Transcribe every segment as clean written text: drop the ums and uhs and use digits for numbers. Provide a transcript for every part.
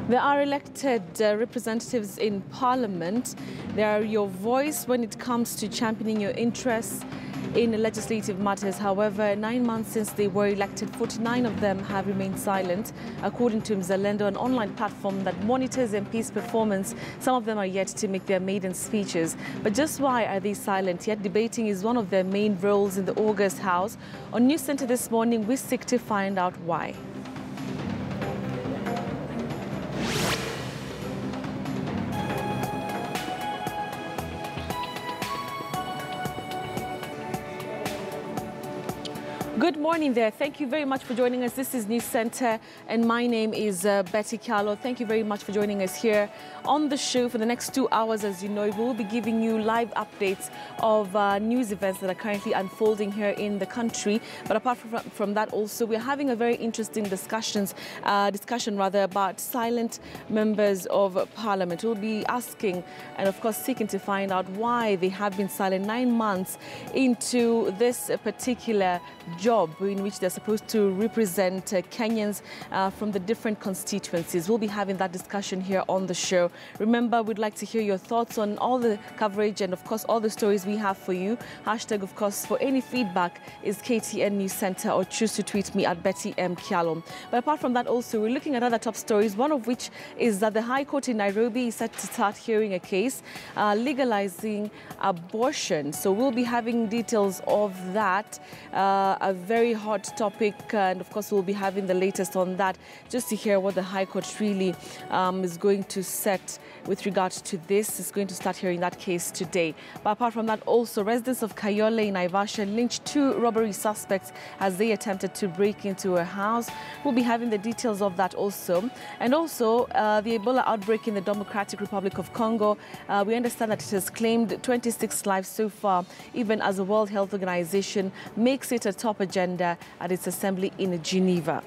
There are elected representatives in Parliament. They are your voice when it comes to championing your interests in legislative matters. However, 9 months since they were elected, 49 of them have remained silent. According to Mzalendo, an online platform that monitors MPs' performance, some of them are yet to make their maiden speeches. But just why are they silent? Yet debating is one of their main roles in the August House. On News Center this morning, we seek to find out why. Good morning there. Thank you very much for joining us. This is News Center and my name is Betty Callow. Thank you very much for joining us here on the show for the next 2 hours. As you know, we will be giving you live updates of news events that are currently unfolding here in the country. But apart from that also, we're having a very interesting discussion about silent members of Parliament. We'll be asking and of course seeking to find out why they have been silent 9 months into this particular job in which they're supposed to represent Kenyans from the different constituencies. We'll be having that discussion here on the show. Remember, we'd like to hear your thoughts on all the coverage and, of course, all the stories we have for you. Hashtag, of course, for any feedback is KTN News Center, or choose to tweet me at Betty M. Kialom. But apart from that, also, we're looking at other top stories, one of which is that the High Court in Nairobi is set to start hearing a case legalizing abortion. So we'll be having details of that. A very hot topic, and of course we'll be having the latest on that, just to hear what the High Court really is going to set with regards to this. It's going to start hearing that case today. But apart from that, also residents of Kayole in Naivasha lynched 2 robbery suspects as they attempted to break into a house. We'll be having the details of that also. And also the Ebola outbreak in the Democratic Republic of Congo. We understand that it has claimed 26 lives so far, even as the World Health Organization makes it a top agenda at its assembly in Geneva.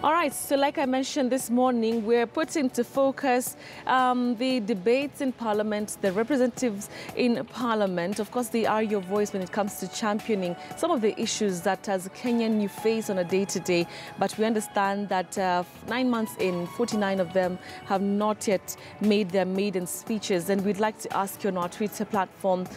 All right, so like I mentioned this morning, we're putting to focus the debates in Parliament, the representatives in Parliament. Of course, they are your voice when it comes to championing some of the issues that as a Kenyan you face on a day-to-day. But we understand that 9 months in, 49 of them have not yet made their maiden speeches. And we'd like to ask you on our Twitter platform,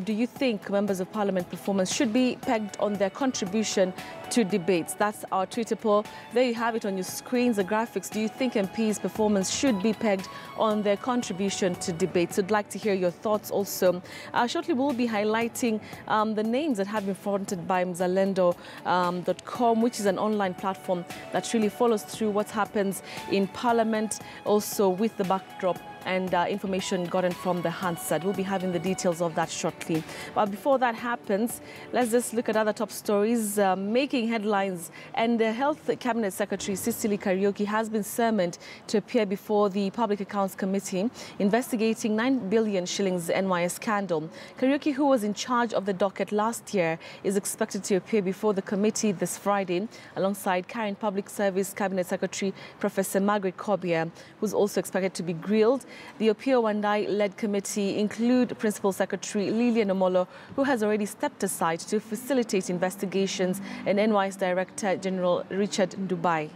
do you think members of Parliament performance should be pegged on their contribution to debates? That's our Twitter poll. There you have it on your screens, the graphics. Do you think MPs' performance should be pegged on their contribution to debates? I'd like to hear your thoughts also. Shortly, we'll be highlighting the names that have been fronted by Mzalendo.com, which is an online platform that really follows through what happens in Parliament, also with the backdrop and information gotten from the Hansard. We'll be having the details of that shortly. But before that happens, let's just look at other top stories making headlines. And the Health Cabinet Secretary Cecily Kariuki has been summoned to appear before the Public Accounts Committee investigating 9 billion shillings NYS scandal. Kariuki, who was in charge of the docket last year, is expected to appear before the committee this Friday alongside current Public Service Cabinet Secretary Professor Margaret Kobia, who's also expected to be grilled. The Opio Wandai-led committee include Principal Secretary Lilian Omolo, who has already stepped aside to facilitate investigations, and NYS Director General Richard Ndubai.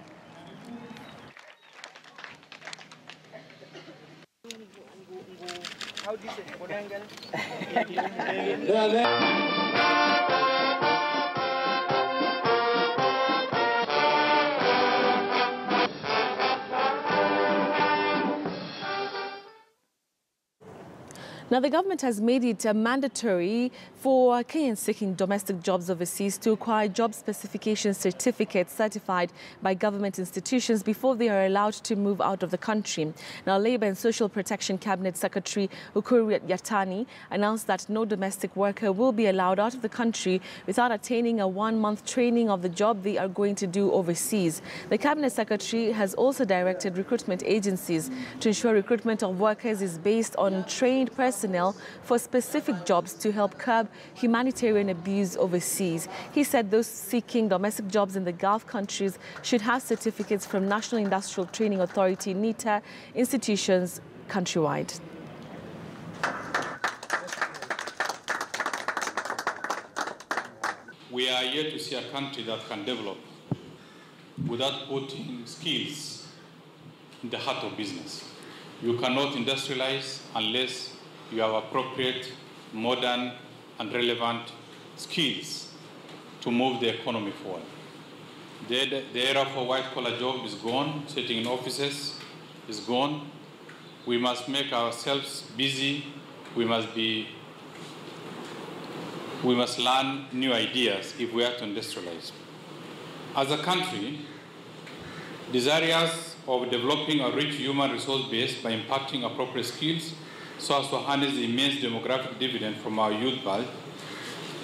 Now, the government has made it mandatory for Kenyans seeking domestic jobs overseas to acquire job specification certificates certified by government institutions before they are allowed to move out of the country. Now, Labour and Social Protection Cabinet Secretary Ukuru Yatani announced that no domestic worker will be allowed out of the country without attaining a 1-month training of the job they are going to do overseas. The Cabinet Secretary has also directed recruitment agencies to ensure recruitment of workers is based on trained personnel for specific jobs to help curb humanitarian abuse overseas. He said those seeking domestic jobs in the Gulf countries should have certificates from National Industrial Training Authority, NITA, institutions countrywide. we are yet to see a country that can develop without putting skills in the heart of business. You cannot industrialize unless you have appropriate, modern, and relevant skills to move the economy forward. The era for white-collar job is gone, sitting in offices is gone. We must make ourselves busy. We must learn new ideas if we are to industrialize. As a country, desirous of developing a rich human resource base by impacting appropriate skills so as to harness the immense demographic dividend from our youth bulge,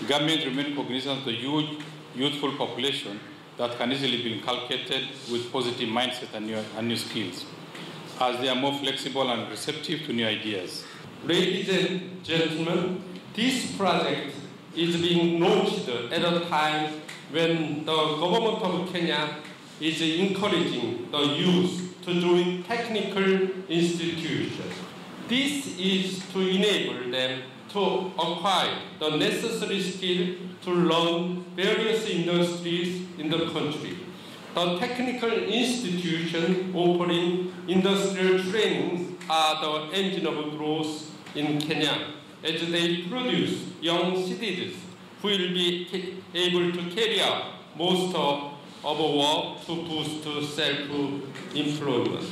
government remains cognizant of the huge youthful population that can easily be inculcated with positive mindset and new skills, as they are more flexible and receptive to new ideas. Ladies and gentlemen, this project is being launched at a time when the government of Kenya is encouraging the youth to join technical institutions. This is to enable them to acquire the necessary skill to learn various industries in the country. The technical institutions offering industrial trainings are the engine of growth in Kenya, as they produce young citizens who will be able to carry out most of our work to boost self-employment.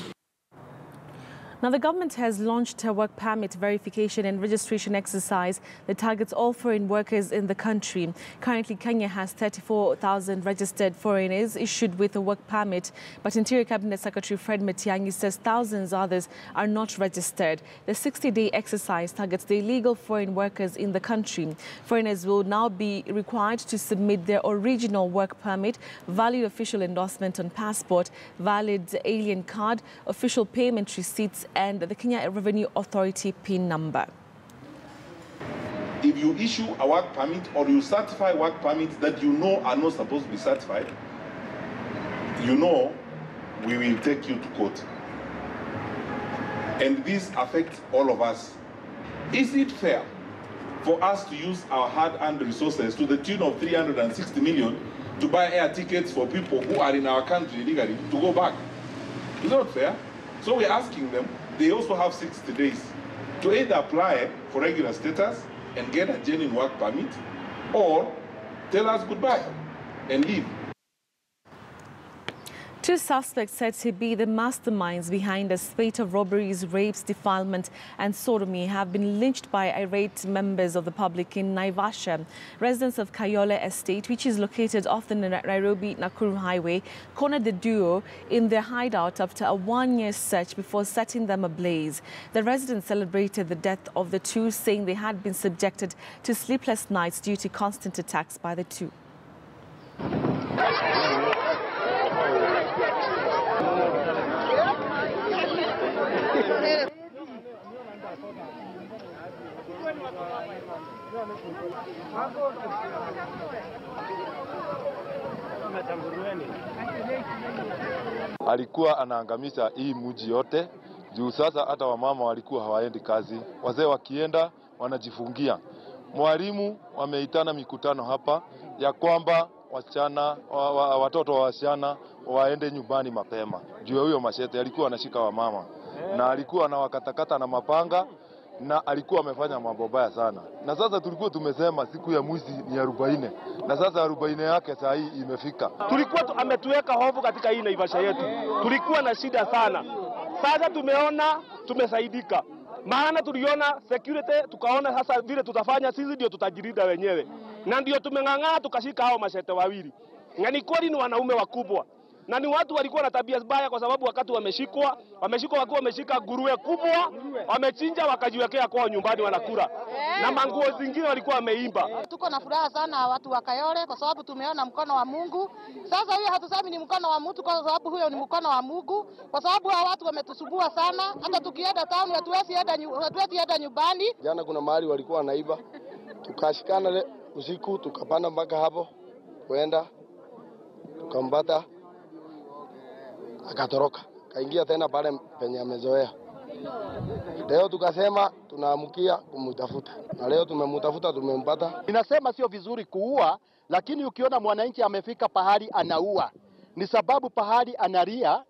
Now, the government has launched a work permit verification and registration exercise that targets all foreign workers in the country. Currently, Kenya has 34,000 registered foreigners issued with a work permit, but Interior Cabinet Secretary Fred Matiang'i says thousands others are not registered. The 60-day exercise targets the illegal foreign workers in the country. Foreigners will now be required to submit their original work permit, valid official endorsement on passport, valid alien card, official payment receipts, and the Kenya Revenue Authority PIN number. If you issue a work permit or you certify work permits that you know are not supposed to be certified, you know we will take you to court. And this affects all of us. Is it fair for us to use our hard-earned resources to the tune of 360 million to buy air tickets for people who are in our country illegally to go back? It's not fair. So we're asking them, they also have 60 days to either apply for regular status and get a genuine work permit, or tell us goodbye and leave. Two suspects said to be the masterminds behind a spate of robberies, rapes, defilement and sodomy have been lynched by irate members of the public in Naivasha. Residents of Kayole Estate, which is located off the Nairobi-Nakuru Highway, cornered the duo in their hideout after a one-year search before setting them ablaze. The residents celebrated the death of the two, saying they had been subjected to sleepless nights due to constant attacks by the two. Alikuwa anaangamiza hii mji yote juu sasa hata wamama walikuwa hawaendi kazi, wazee wakienda wanajifungia. Mwalimu wameitana mikutano hapa ya kwamba watoto wa wasichana waende nyumbani mapema. Juu huyo mashete alikuwa anashika wamama na alikuwa anawakatakata na mapanga na alikuwa amefanya mambo baya sana. Na sasa tulikuwa tumesema siku ya mwizi ni 40 na sasa 40 yake saa hii imefika. Tulikuwa ametuweka hofu katika hii Naivasha yetu. Tulikuwa na shida sana. Sasa tumeona tumesaidika. Maana tuliona security, tukaona sasa vile tutafanya sisi ndio tutajirinda wenyewe. Na ndio tumeng'ang'ana tukashika hao mashete wawili. Na ni kweli ni wanaume wakubwa. Na ni watu walikuwa na tabia mbaya kwa sababu wakati wameshikwa wakiwa wameshika nguruwe kubwa, wamechinja wakajiwekea kwao nyumbani wanakula. Na manguo zingine walikuwa wameimba. Tuko na furaha sana watu wa Kayole kwa sababu tumeona mkono wa Mungu. Sasa huyo hatusemi ni mkono wa mtu kwa sababu huyo ni mkono wa Mungu. Kwa sababu hao watu wametusumbua sana. Hata tukienda town hatuwezi enda nyumbani. Jana kuna mahali walikuwa wanaiba. Tukashikana usiku tukapanda mpaka hapo. Kwenda tukambata akatoroka. Kaingia tena pale penye amezoea. Leo tukasema tunaamukia kumutafuta, na leo tumemutafuta, tumempata. Ninasema sio vizuri kuua, lakini ukiona mwananchi amefika pahali anaua, ni sababu pahali analia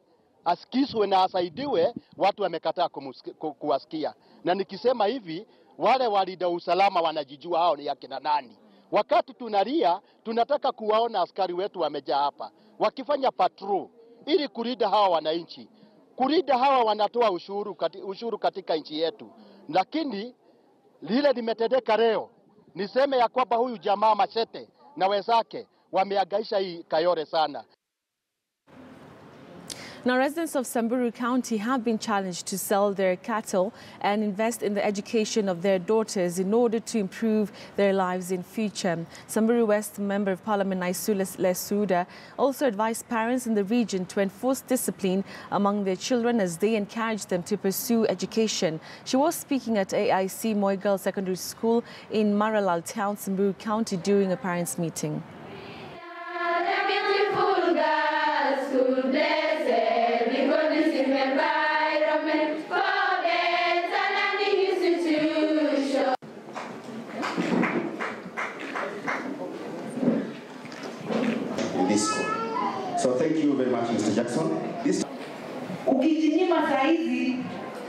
asikizwe na asaidiwe, watu wamekataa kuwasikia. Na nikisema hivi, wale walinda usalama wanajijua hao ni akina nani. Wakati tunalia, tunataka kuwaona askari wetu wamejaa hapa wakifanya patrol ili kulinda hawa wananchi. Kulinda hawa wanatoa ushuru katika nchi yetu. Lakini lile limetendeka leo, niseme ya kwamba huyu jamaa Machete na wenzake wameagaisha hii Kayole sana. Now, residents of Samburu County have been challenged to sell their cattle and invest in the education of their daughters in order to improve their lives in future. Samburu West Member of Parliament Naisu Lesuda also advised parents in the region to enforce discipline among their children as they encourage them to pursue education. She was speaking at AIC Moi Girls Secondary School in Maralal Town, Samburu County, during a parents' meeting. So thank you very much, Mr. Jackson. Ukijinyima saa hizi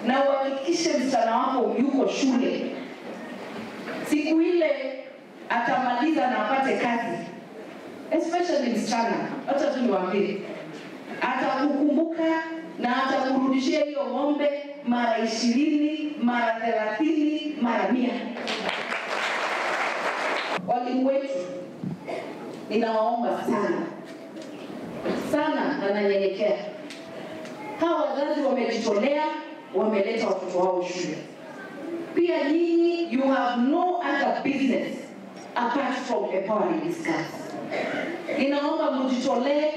na uhakikishe msichana wako yuko shule, siku ile atamaliza na apate kazi, especially msichana, hata tu niwaambie, atakukumbuka na atakurudishia hiyo ng'ombe mara 20, mara 30, mara 100. Walimu wetu, ninawaomba sana na nanyenyekea. Hawa wazazi wamejitolea, wameleta watoto wao shule. Pia nyinyi, you have no other business apart from empowering these girls. Ninaomba mjitolee,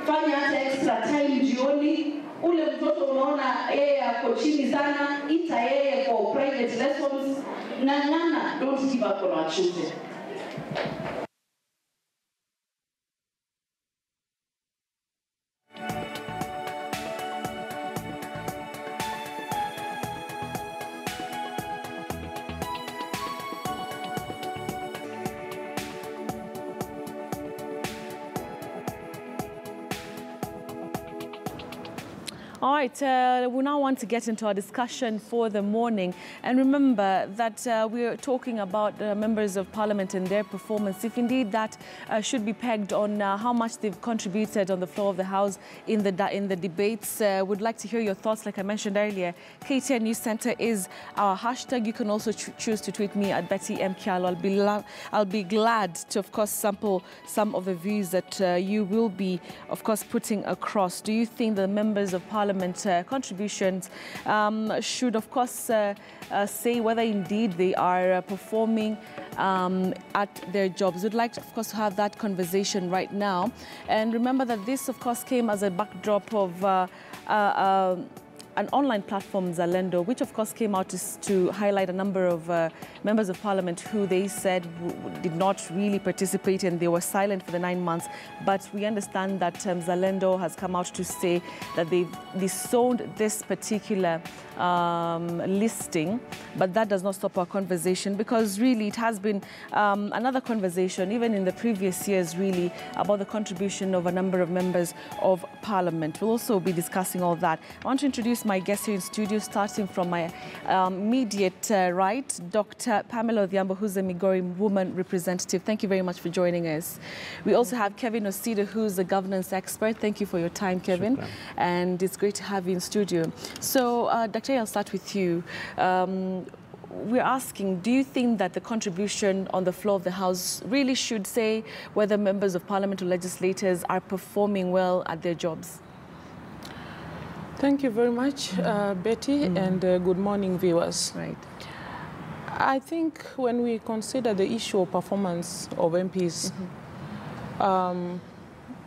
fanya hata extra time jioni. Ule mtoto unaona yeye ako chini sana, ita yeye for private lessons. Ng'ang'ana, don't give up on our children. All right, we now want to get into our discussion for the morning. And remember that we're talking about members of parliament and their performance. If indeed that should be pegged on how much they've contributed on the floor of the House in the debates. We'd like to hear your thoughts. Like I mentioned earlier, KTN News Center is our hashtag. You can also choose to tweet me at Betty MKalo. I'll be glad to, of course, sample some of the views that you will be, of course, putting across. Do you think the members of parliament contributions should, of course, say whether indeed they are performing at their jobs? We'd like, of course, to have that conversation right now. And remember that this, of course, came as a backdrop of an online platform, Zalendo, which of course came out to highlight a number of members of parliament who they said did not really participate and they were silent for the 9 months. But we understand that Zalendo has come out to say that they've disowned this particular listing, but that does not stop our conversation, because really it has been another conversation, even in the previous years, really, about the contribution of a number of members of parliament. We'll also be discussing all that. I want to introduce my guest here in studio, starting from my immediate right, Dr. Pamela Odhiambo, who's a Migori woman representative. Thank you very much for joining us. We also have Kevin Osida, who's a governance expert. Thank you for your time, Kevin. Shukran. And it's great to have you in studio. So, Dr. I'll start with you. We're asking, do you think that the contribution on the floor of the House really should say whether members of parliament or legislators are performing well at their jobs? Thank you very much, Betty, and good morning, viewers. Right. I think when we consider the issue of performance of MPs,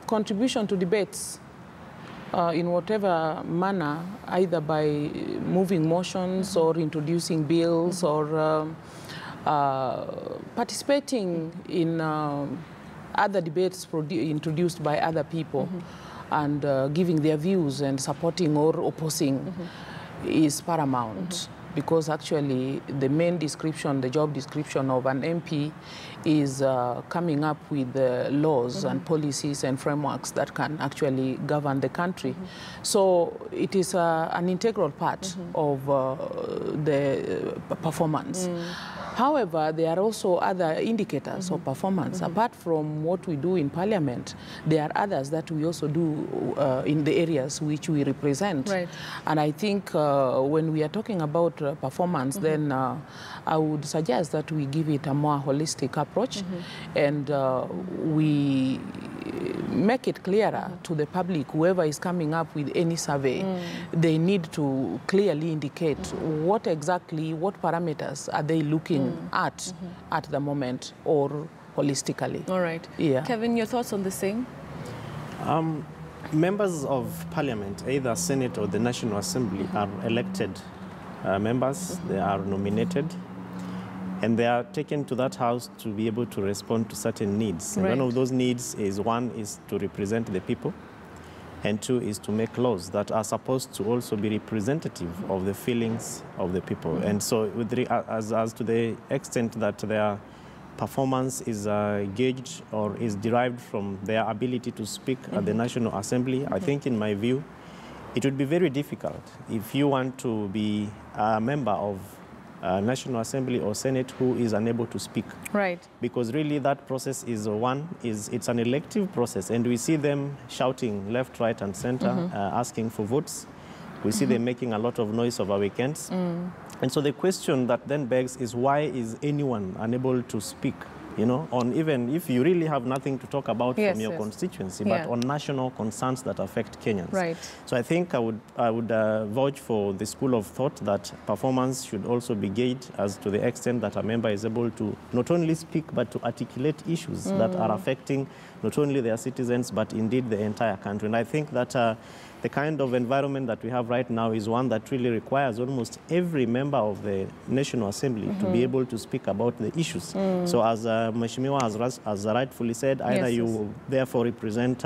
contribution to debates in whatever manner, either by moving motions or introducing bills or participating in other debates introduced by other people and giving their views and supporting or opposing, is paramount. Because actually the main description, the job description of an MP is coming up with laws and policies and frameworks that can actually govern the country. So it is an integral part of the performance. However, there are also other indicators of performance. Apart from what we do in Parliament, there are others that we also do in the areas which we represent. Right. And I think when we are talking about performance, then I would suggest that we give it a more holistic approach and we make it clearer to the public, whoever is coming up with any survey, they need to clearly indicate what exactly, what parameters are they looking at the moment or holistically. All right. Yeah. Kevin, your thoughts on the same? Members of Parliament, either Senate or the National Assembly, are elected members. They are nominated. And they are taken to that house to be able to respond to certain needs. And one of those needs is, one is to represent the people, and two is to make laws that are supposed to also be representative of the feelings of the people. And so as to the extent that their performance is gauged or is derived from their ability to speak at the National Assembly, I think in my view, it would be very difficult if you want to be a member of National Assembly or Senate who is unable to speak. Right. Because really that process is it's an elective process, and we see them shouting left, right, and center, asking for votes. We see them making a lot of noise over weekends. And so the question that then begs is, why is anyone unable to speak? You know, on even if you really have nothing to talk about from your constituency, but on national concerns that affect Kenyans. Right. So I think I would vouch for the school of thought that performance should also be gauged as to the extent that a member is able to not only speak, but to articulate issues that are affecting not only their citizens, but indeed the entire country. And I think that the kind of environment that we have right now is one that really requires almost every member of the National Assembly to be able to speak about the issues. So as Mheshimiwa has rightfully said, either you therefore represent,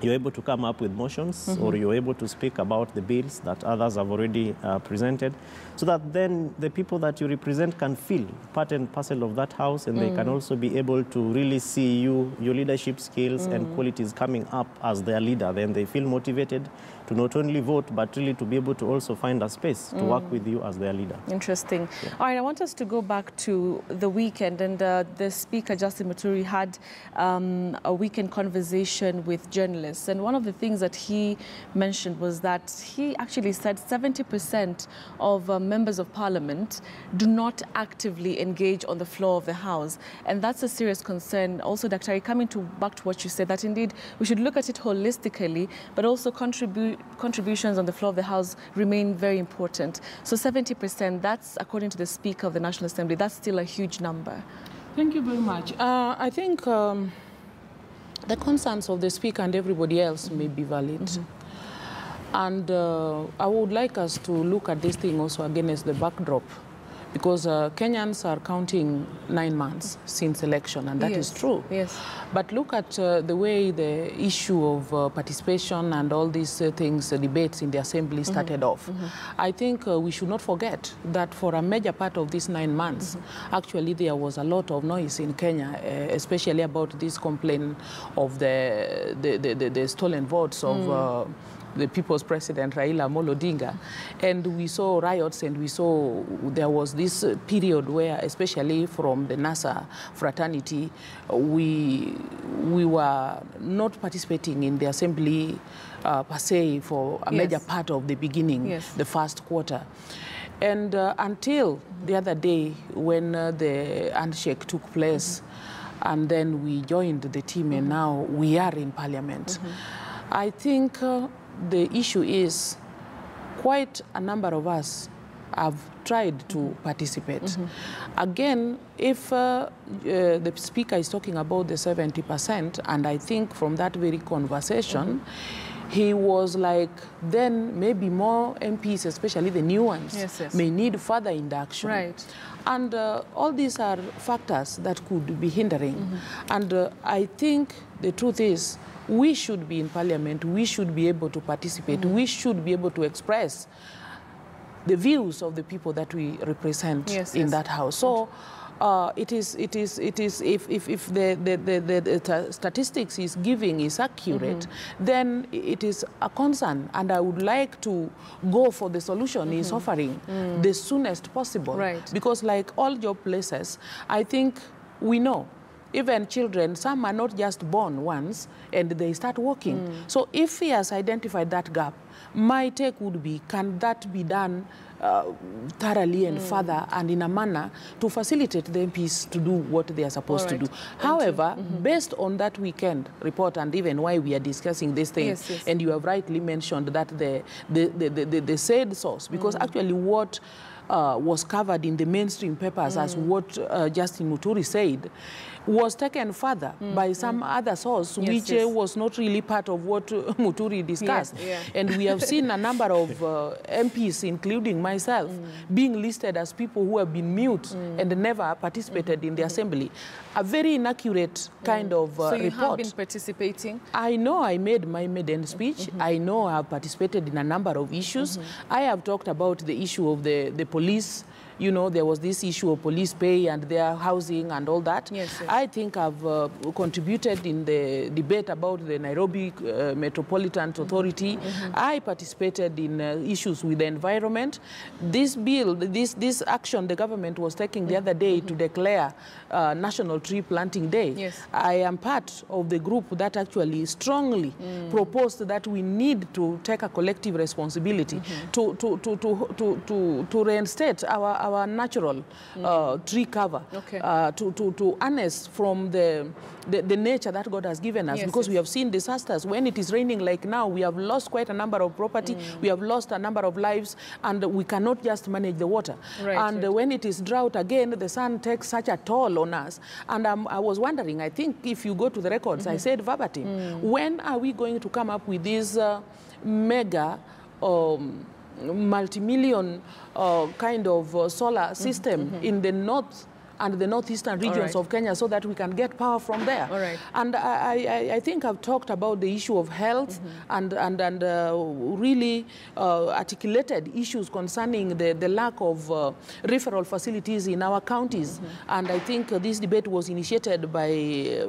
you're able to come up with motions, or you're able to speak about the bills that others have already presented, so that then the people that you represent can feel part and parcel of that house, and they can also be able to really see your leadership skills and qualities coming up as their leader. Then they feel motivated to not only vote, but really to be able to also find a space to work with you as their leader. Interesting. Yeah. All right, I want us to go back to the weekend, and the Speaker, Justin Muturi, had a weekend conversation with journalists. And one of the things that he mentioned was that he actually said 70% of members of Parliament do not actively engage on the floor of the House. And that's a serious concern. Also, Dr. coming back to what you said, that indeed we should look at it holistically, but also contributions on the floor of the House remain very important. So 70%, that's according to the Speaker of the National Assembly, that's still a huge number. Thank you very much. I think the concerns of the Speaker and everybody else may be valid. And I would like us to look at this thing also against the backdrop, because Kenyans are counting 9 months since election, and that is true. Yes. But look at the way the issue of participation and all these things, debates in the Assembly started off. I think we should not forget that for a major part of these 9 months, actually there was a lot of noise in Kenya, especially about this complaint of the stolen votes of the people's president, Raila Amolo Odinga. And we saw riots, and we saw there was this period where, especially from the NASA fraternity, we were not participating in the assembly per se for a major part of the beginning, the first quarter. And until the other day when the handshake took place, and then we joined the team, and now we are in Parliament. I think the issue is quite a number of us have tried to participate. Again, if the Speaker is talking about the 70%, and I think from that very conversation, he was like, then maybe more MPs, especially the new ones, may need further induction. Right. And all these are factors that could be hindering. And I think the truth is, we should be in Parliament, we should be able to participate, we should be able to express views of the people that we represent in that house. So it is if the statistics is giving is accurate, then it is a concern, and I would like to go for the solution is offering the soonest possible. Right. Because like all job places, I think we know even children, some are not just born once and they start working. So if he has identified that gap, my take would be, can that be done thoroughly and further and in a manner to facilitate the MPs to do what they are supposed to do. However, based on that weekend report and even why we are discussing this thing, and you have rightly mentioned that the said source, because actually what was covered in the mainstream papers as what Justin Muturi said was taken further by some other source, which was not really part of what Muturi discussed. And we have seen a number of MPs, including myself, being listed as people who have been mute and never participated in the assembly. A very inaccurate kind of report. So you have been participating? I know I made my maiden speech. I know I have participated in a number of issues. I have talked about the issue of the police. You know, there was this issue of police pay and their housing and all that. I think I've contributed in the debate about the Nairobi Metropolitan Authority. I participated in issues with the environment. This bill, this action the government was taking the other day to declare National Tree Planting Day. I am part of the group that actually strongly proposed that we need to take a collective responsibility to reinstate our natural tree cover, to harness from the nature that God has given us, because we have seen disasters. When it is raining like now, we have lost quite a number of property, we have lost a number of lives, and we cannot just manage the water. When it is drought again, the sun takes such a toll on us. And I was wondering, I think if you go to the records, I said verbatim, when are we going to come up with this mega multi-million kind of solar system in the north and the northeastern regions of Kenya, so that we can get power from there. And I think I've talked about the issue of health and really articulated issues concerning the lack of referral facilities in our counties. And I think this debate was initiated by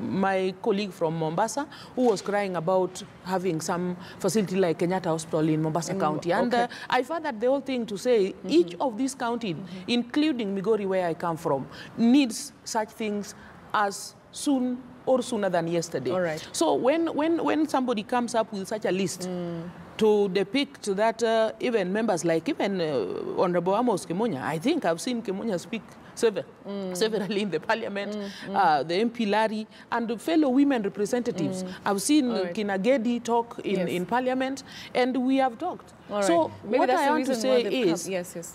my colleague from Mombasa, who was crying about having some facility like Kenyatta Hospital in Mombasa County. And I furthered the whole thing to say each of these counties, including Migori, where I come from, needs such things as soon or sooner than yesterday. So when somebody comes up with such a list to depict that even members like even Honorable Amos Kemunya, I think I've seen Kemunya speak severally in the parliament, the MP Larry, and fellow women representatives. I've seen Kinagedi talk in parliament, and we have talked. So what I want to say is,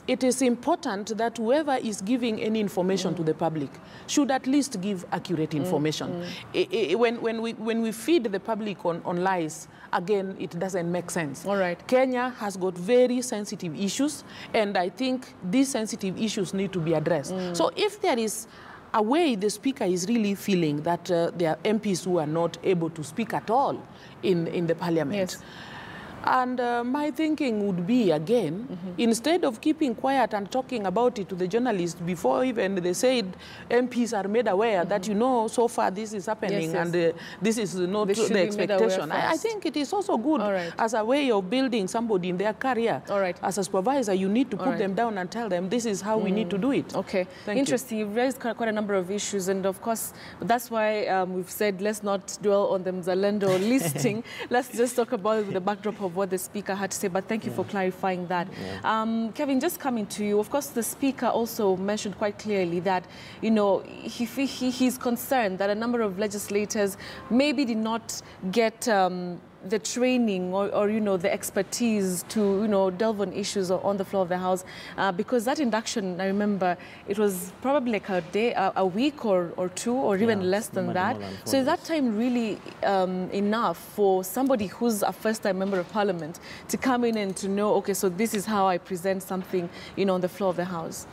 it is important that whoever is giving any information to the public should at least give accurate information. When we feed the public on lies, again, it doesn't make sense. Kenya has got very sensitive issues, and I think these sensitive issues need to be addressed. So if there is a way the speaker is really feeling that there are MPs who are not able to speak at all in the parliament, and my thinking would be, again, instead of keeping quiet and talking about it to the journalists before even they said MPs are made aware that, you know, so far this is happening and this is not the expectation. I think it is also good as a way of building somebody in their career. As a supervisor, you need to put them down and tell them this is how we need to do it. Interesting. You've raised quite a number of issues, and of course, that's why we've said let's not dwell on the Mzalendo listing. Let's just talk about the backdrop of what the speaker had to say, but thank you for clarifying that. Kevin, just coming to you, of course, the speaker also mentioned quite clearly that, you know, he's concerned that a number of legislators maybe did not get the training or you know, the expertise to, you know, delve on issues on the floor of the House, because that induction, I remember, it was probably like a week or two, or even less than that. So is that time really enough for somebody who's a first-time member of Parliament to come in and to know, okay, so this is how I present something, you know, on the floor of the House?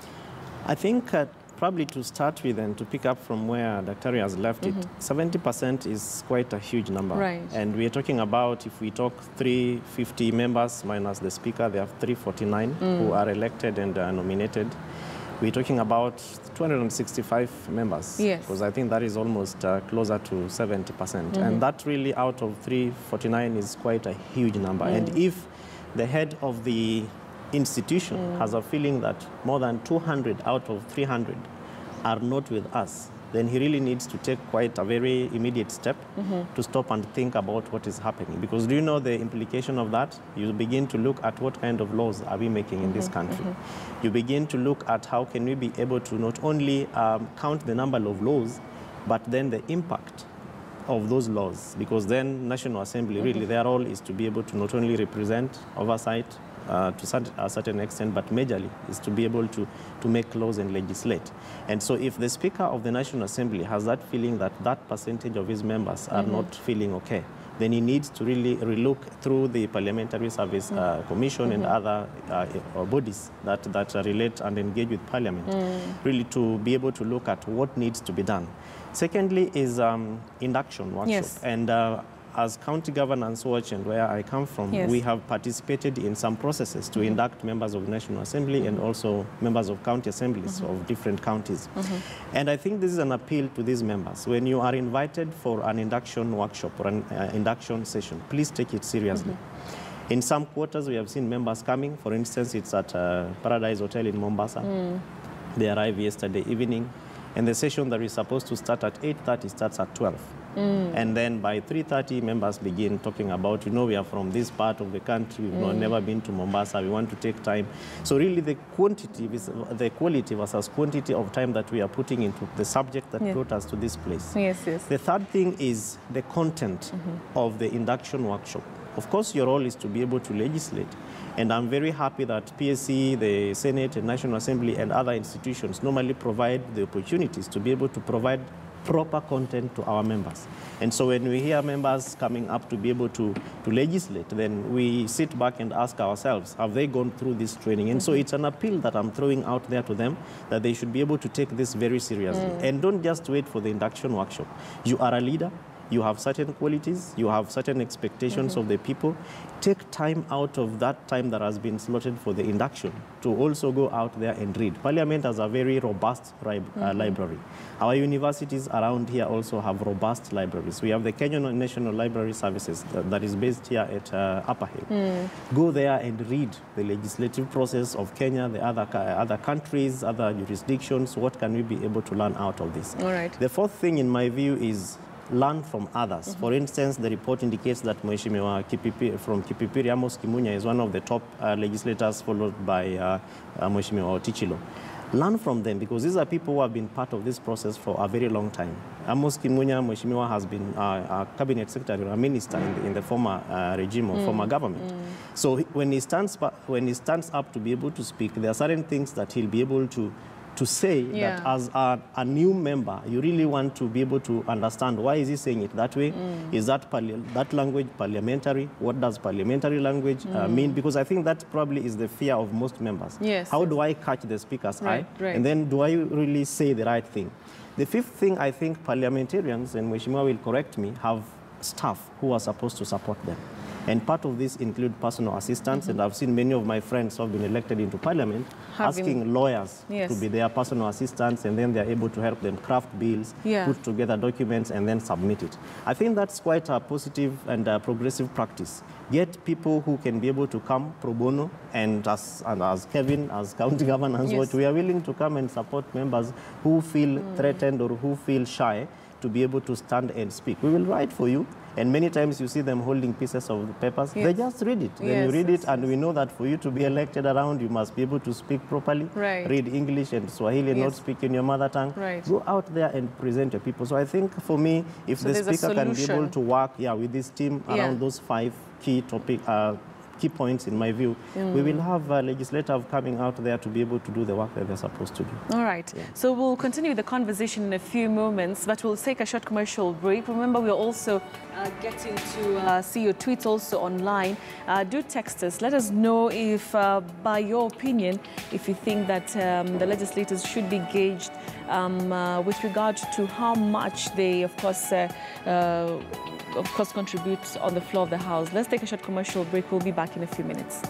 I think probably to start with and to pick up from where Dr. has left it, 70% is quite a huge number. Right. And we are talking about, if we talk 350 members minus the speaker, they have 349 who are elected and nominated. We're talking about 265 members. Yes. Because I think that is almost closer to 70%. And that really out of 349 is quite a huge number. And if the head of the institution has a feeling that more than 200 out of 300 are not with us, then he really needs to take quite a very immediate step to stop and think about what is happening. Because do you know the implication of that? You begin to look at what kind of laws are we making in this country. You begin to look at how can we be able to not only count the number of laws, but then the impact of those laws. Because then National Assembly, really, their role is to be able to not only represent, oversight, to a certain extent, but majorly is to be able to make laws and legislate. And so if the Speaker of the National Assembly has that feeling that that percentage of his members are not feeling okay, then he needs to really relook through the Parliamentary Service Commission and other bodies that relate and engage with Parliament, really to be able to look at what needs to be done. Secondly is induction workshop. Yes. And as County Governance Watch and where I come from, we have participated in some processes to induct members of the National Assembly and also members of county assemblies of different counties. And I think this is an appeal to these members. When you are invited for an induction workshop or an induction session, please take it seriously. In some quarters, we have seen members coming. For instance, it's at Paradise Hotel in Mombasa. They arrived yesterday evening. And the session that is supposed to start at 8:30 starts at 12. And then by 3:30, members begin talking about, you know, we are from this part of the country, we've never been to Mombasa, we want to take time. So really the quantity, the quality versus quantity of time that we are putting into the subject that brought us to this place. The third thing is the content of the induction workshop. Of course, your role is to be able to legislate. And I'm very happy that PSC, the Senate, and National Assembly, and other institutions normally provide the opportunities to be able to provide proper content to our members. And so when we hear members coming up to be able to legislate, then we sit back and ask ourselves, have they gone through this training? And so it's an appeal that I'm throwing out there to them, that they should be able to take this very seriously. And don't just wait for the induction workshop. You are a leader. You have certain qualities, you have certain expectations of the people. Take time out of that time that has been slotted for the induction to also go out there and read. Parliament has a very robust library. Our universities around here also have robust libraries. We have the Kenyan National Library Services that is based here at Upper Hill. Go there and read the legislative process of Kenya, the other countries, other jurisdictions. What can we be able to learn out of this? All right. The fourth thing in my view is learn from others. For instance, the report indicates that Mheshimiwa from Kipipiri, Amos Kimunya, is one of the top legislators, followed by Mheshimiwa Otichilo. Learn from them, because these are people who have been part of this process for a very long time. Amos Kimunya, Mheshimiwa, has been a cabinet secretary, a minister in the former regime of former government. So when he stands up to be able to speak, there are certain things that he'll be able to say that as a new member, you really want to be able to understand why is he saying it that way? Is that language parliamentary? What does parliamentary language mean? Because I think that probably is the fear of most members. How do I catch the speaker's eye? And then do I really say the right thing? The fifth thing, I think parliamentarians, and Mheshimiwa will correct me, have staff who are supposed to support them. And part of this include personal assistants, and I've seen many of my friends who have been elected into Parliament asking lawyers to be their personal assistants, and then they're able to help them craft bills, put together documents, and then submit it. I think that's quite a positive and progressive practice. Get people who can be able to come pro bono, and as Kevin, as County Governance Watch, we are willing to come and support members who feel threatened or who feel shy to be able to stand and speak. We will write for you. And many times you see them holding pieces of the papers. They just read it. Then you read it, and we know that for you to be elected around, you must be able to speak properly, read English and Swahili, not speak in your mother tongue. Go out there and present your people. So I think for me, if the speaker can be able to work with this team around those 5 key key points in my view, we will have legislators coming out there to be able to do the work that they're supposed to do. All right. Yeah. So we'll continue the conversation in a few moments, but we'll take a short commercial break. Remember, we're also getting to see your tweets also online. Do text us. Let us know if, by your opinion, if you think that the legislators should be gauged with regard to how much they, of course, contribute on the floor of the House. Let's take a short commercial break. We'll be back in a few minutes.